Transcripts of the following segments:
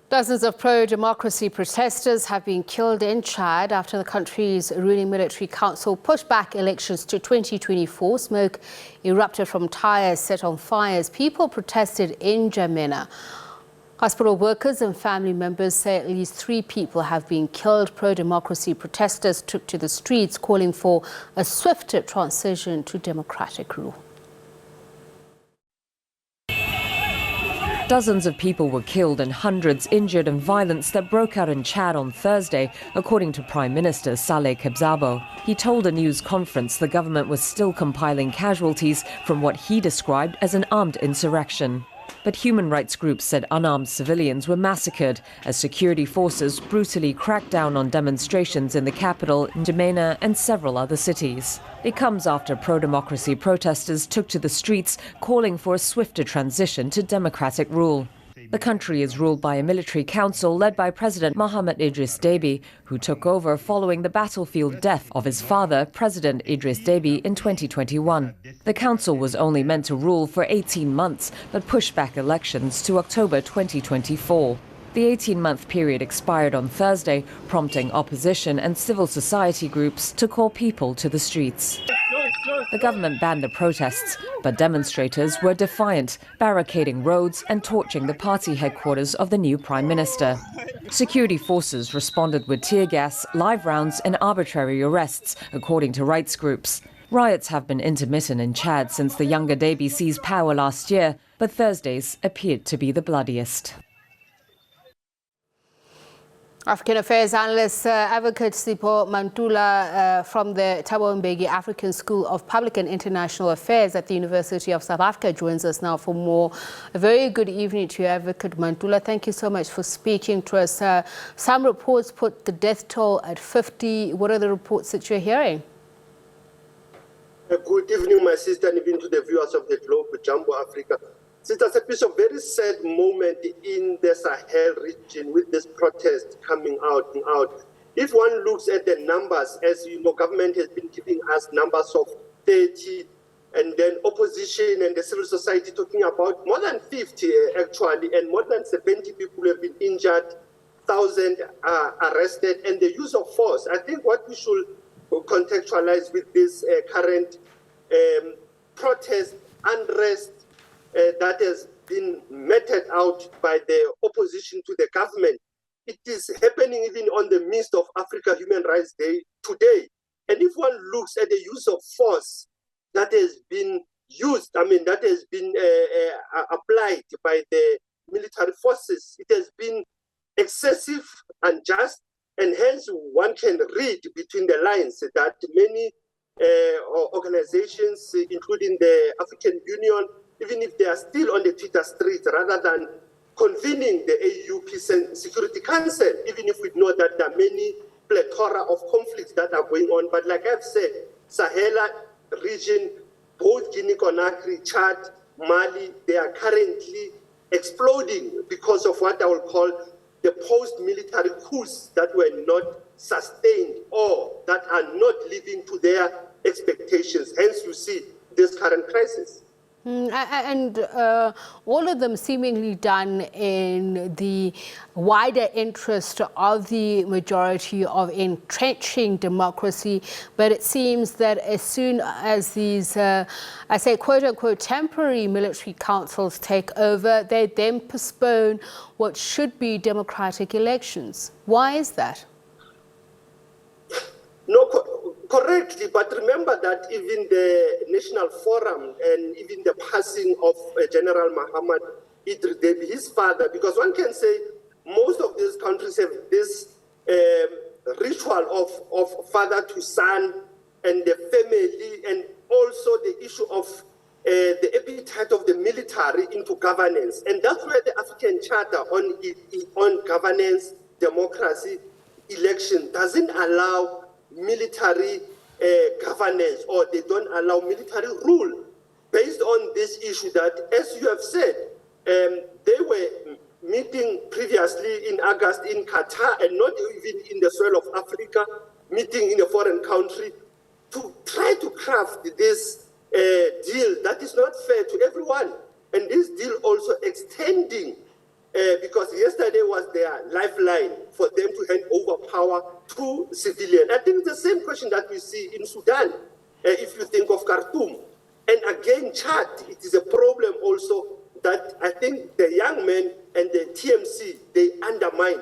Dozens of pro-democracy protesters have been killed in Chad after the country's ruling military council pushed back elections to 2024. Smoke erupted from tyres set on fire as people protested in N'Djamena. Hospital workers and family members say at least 3 people have been killed. Pro-democracy protesters took to the streets calling for a swifter transition to democratic rule. Dozens of people were killed and hundreds injured in violence that broke out in Chad on Thursday, according to Prime Minister Saleh Kebzabo. He told a news conference the government was still compiling casualties from what he described as an armed insurrection. But human rights groups said unarmed civilians were massacred as security forces brutally cracked down on demonstrations in the capital, N'Djamena, and several other cities. It comes after pro-democracy protesters took to the streets calling for a swifter transition to democratic rule. The country is ruled by a military council led by President Mohamed Idris Deby, who took over following the battlefield death of his father, President Idris Deby, in 2021. The council was only meant to rule for 18 months, but pushed back elections to October 2024. The 18-month period expired on Thursday, prompting opposition and civil society groups to call people to the streets. The government banned the protests, but demonstrators were defiant, barricading roads and torching the party headquarters of the new prime minister. Security forces responded with tear gas, live rounds and arbitrary arrests, according to rights groups. Riots have been intermittent in Chad since the younger Deby seized power last year, but Thursdays appeared to be the bloodiest. African Affairs Analyst Advocate Sipho Mantula from the Thabo Mbeki African School of Public and International Affairs at the University of South Africa joins us now for more. A very good evening to you, Advocate Mantula. Thank you so much for speaking to us. Some reports put the death toll at 50. What are the reports that you're hearing? Good evening, my sister, and even to the viewers of the Globe, Jumbo Africa. It's a piece of very sad moment in the Sahel region with this protest coming out. If one looks at the numbers, as you know, government has been giving us numbers of 30, and then opposition and the civil society talking about more than 50 actually, and more than 70 people have been injured, 1,000 arrested, and the use of force. I think what we should contextualize with this current protest, unrest, that has been meted out by the opposition to the government. It is happening even on the midst of Africa Human Rights Day today. And if one looks at the use of force that has been used, that has been applied by the military forces, it has been excessive, unjust, and hence one can read between the lines that many organizations, including the African Union, even if they are still on the Twitter streets, rather than convening the AU Peace and Security Council, even if we know that there are many plethora of conflicts that are going on. But like I've said, Sahel region, both Guinea-Conakry, Chad, Mali, they are currently exploding because of what I will call the post-military coups that were not sustained or that are not living to their expectations. Hence, you see this current crisis. And all of them seemingly done in the wider interest of the majority of entrenching democracy. But it seems that as soon as these, I say, quote-unquote, temporary military councils take over, they then postpone what should be democratic elections. Why is that? No, correctly, but remember that even the National Forum and even the passing of General Mohammed Idris Deby, his father, because one can say most of these countries have this ritual of father to son and the family, and also the issue of the appetite of the military into governance. And that's where the African Charter on governance, democracy, election doesn't allow military governance, or they don't allow military rule based on this issue that, as you have said, they were meeting previously in August in Qatar and not even in the soil of Africa, meeting in a foreign country to try to craft this deal that is not fair to everyone. And this deal also extending, because yesterday was was their lifeline for them to hand over power to civilians. I think the same question that we see in Sudan, if you think of Khartoum. And again, Chad, it is a problem also that I think the young men and the TMC, they undermine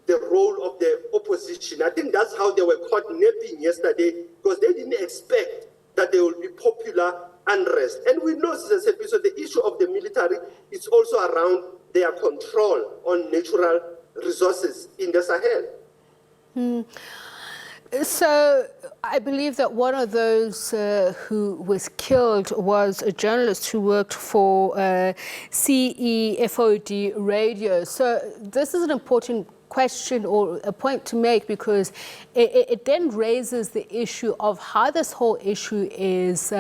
the role of the opposition. I think that's how they were caught napping yesterday, because they didn't expect that there will be popular unrest. And we know, so the issue of the military is also around their control on natural resources in the Sahel. So I believe that one of those who was killed was a journalist who worked for CEFOD radio. So this is an important question or a point to make, because it then raises the issue of how this whole issue is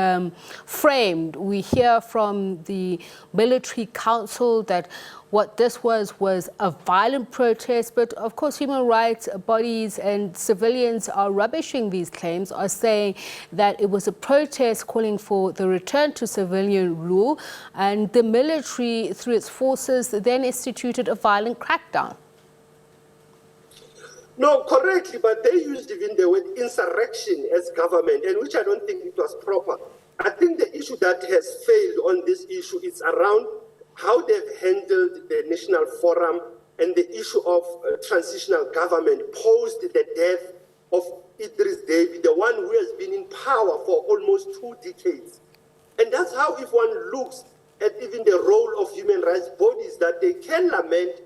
framed. We hear from the military council that what this was a violent protest, but of course human rights bodies and civilians are rubbishing these claims, are saying that it was a protest calling for the return to civilian rule, and the military through its forces then instituted a violent crackdown. No, correctly, but they used even the word insurrection as government, and which I don't think it was proper. I think the issue that has failed on this issue is around how they've handled the National Forum and the issue of transitional government post the death of Idris Deby, the one who has been in power for almost 2 decades. And that's how, if one looks at even the role of human rights bodies, that they can lament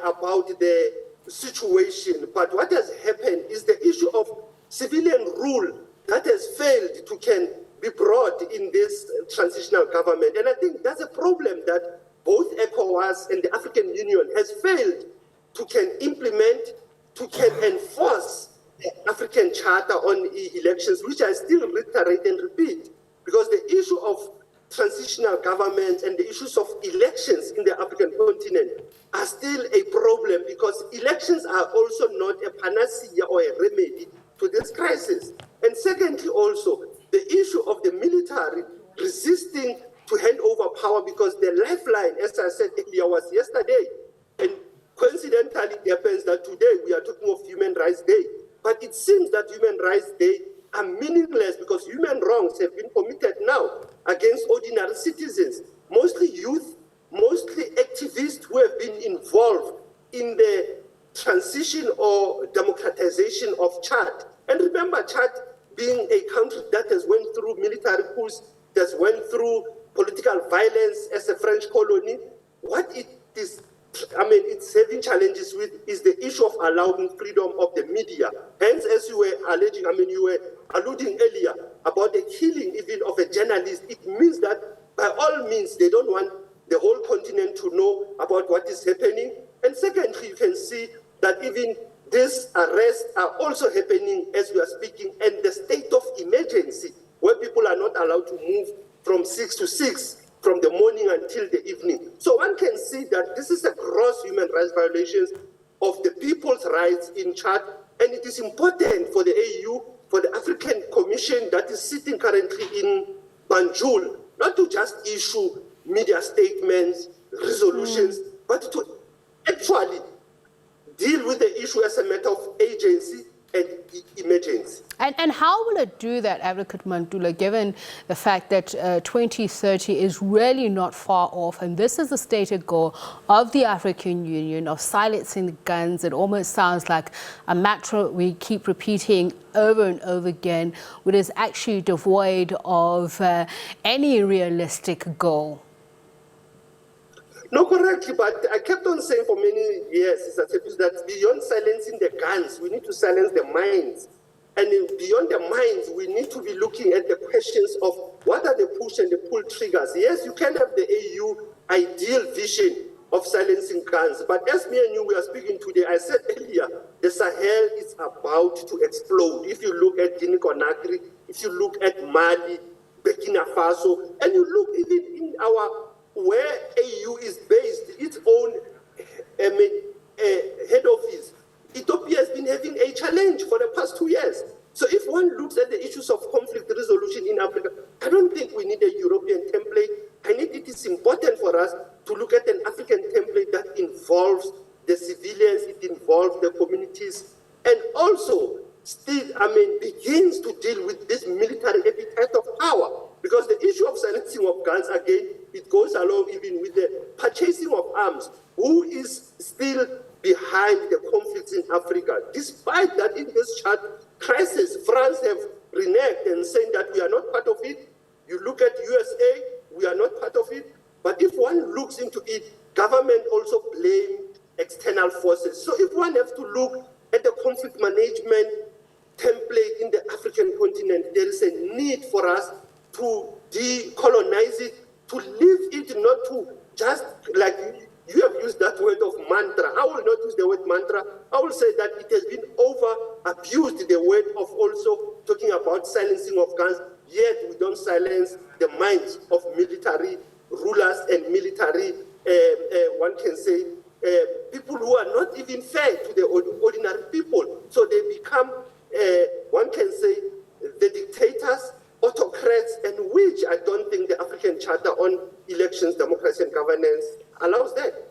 about the situation, but what has happened is the issue of civilian rule that has failed to can be brought in this transitional government. And I think that's a problem that both ECOWAS and the African Union has failed to can implement, to can enforce the African Charter on elections, which I still reiterate and repeat, because the issue of transitional government and the issues of elections in the African continent are still a problem, because elections are also not a panacea or a remedy to this crisis. And secondly, also, the issue of the military resisting to hand over power, because the lifeline, as I said earlier, was yesterday. And coincidentally, it happens that today we are talking of Human Rights Day. But it seems that Human Rights Day are meaningless, because human wrongs have been committed now against ordinary citizens, mostly youth, mostly activists who have been involved in the transition or democratization of Chad. And remember, Chad being a country that has went through military coups, that went through political violence as a French colony, what it is, it's having challenges with is the issue of allowing freedom of the media. Hence, as you were alleging, you were alluding earlier about the killing even of a journalist, it means that by all means they don't want the whole continent to know about what is happening. And secondly, you can see that even these arrests are also happening as we are speaking, and the state of emergency, where people are not allowed to move from 6 to 6, from the morning until the evening. So one can see that this is a gross human rights violations of the people's rights in Chad, and it is important for the AU, for the African Commission that is sitting currently in Banjul, not to just issue media statements, resolutions, but to actually deal with the issue as a matter of agency and emergency. And how will it do that, Advocate Mantula, given the fact that 2030 is really not far off, and this is the stated goal of the African Union of silencing the guns? It almost sounds like a mantra we keep repeating over and over again, which is actually devoid of any realistic goal. No, correctly, but I kept on saying for many years that beyond silencing the guns, we need to silence the minds. And beyond the minds, we need to be looking at the questions of what are the push and the pull triggers. Yes, you can have the AU ideal vision of silencing guns, but as me and you we are speaking today, I said earlier, the Sahel is about to explode. If you look at Guinea-Conakry, if you look at Mali, Burkina Faso, and you look even in our where AU is based, its own head office, Ethiopia has been having a challenge for the past 2 years. So if one looks at the issues of conflict resolution in Africa, I don't think we need a European template. It is important for us to look at an African template that involves the civilians, it involves the communities, and also still, begins to deal with this military appetite of power. Because the issue of silencing of guns, again, it goes along even with the purchasing of arms. Who is still behind the conflicts in Africa? Despite that, in this chart crisis, France have reneged and saying that we are not part of it. You look at USA, we are not part of it. But if one looks into it, government also blame external forces. So if one has to look at the conflict management template in the African continent, there is a need for us to decolonize it, to leave it, not to just, like you have used that word of mantra. I will not use the word mantra. I will say that it has been over-abused, the word of also talking about silencing of guns, yet we don't silence the minds of military rulers and military, one can say, people who are not even fair to the ordinary people. So they become, one can say, the dictators, autocrats, and which I don't think the African Charter on Elections, Democracy and Governance allows that.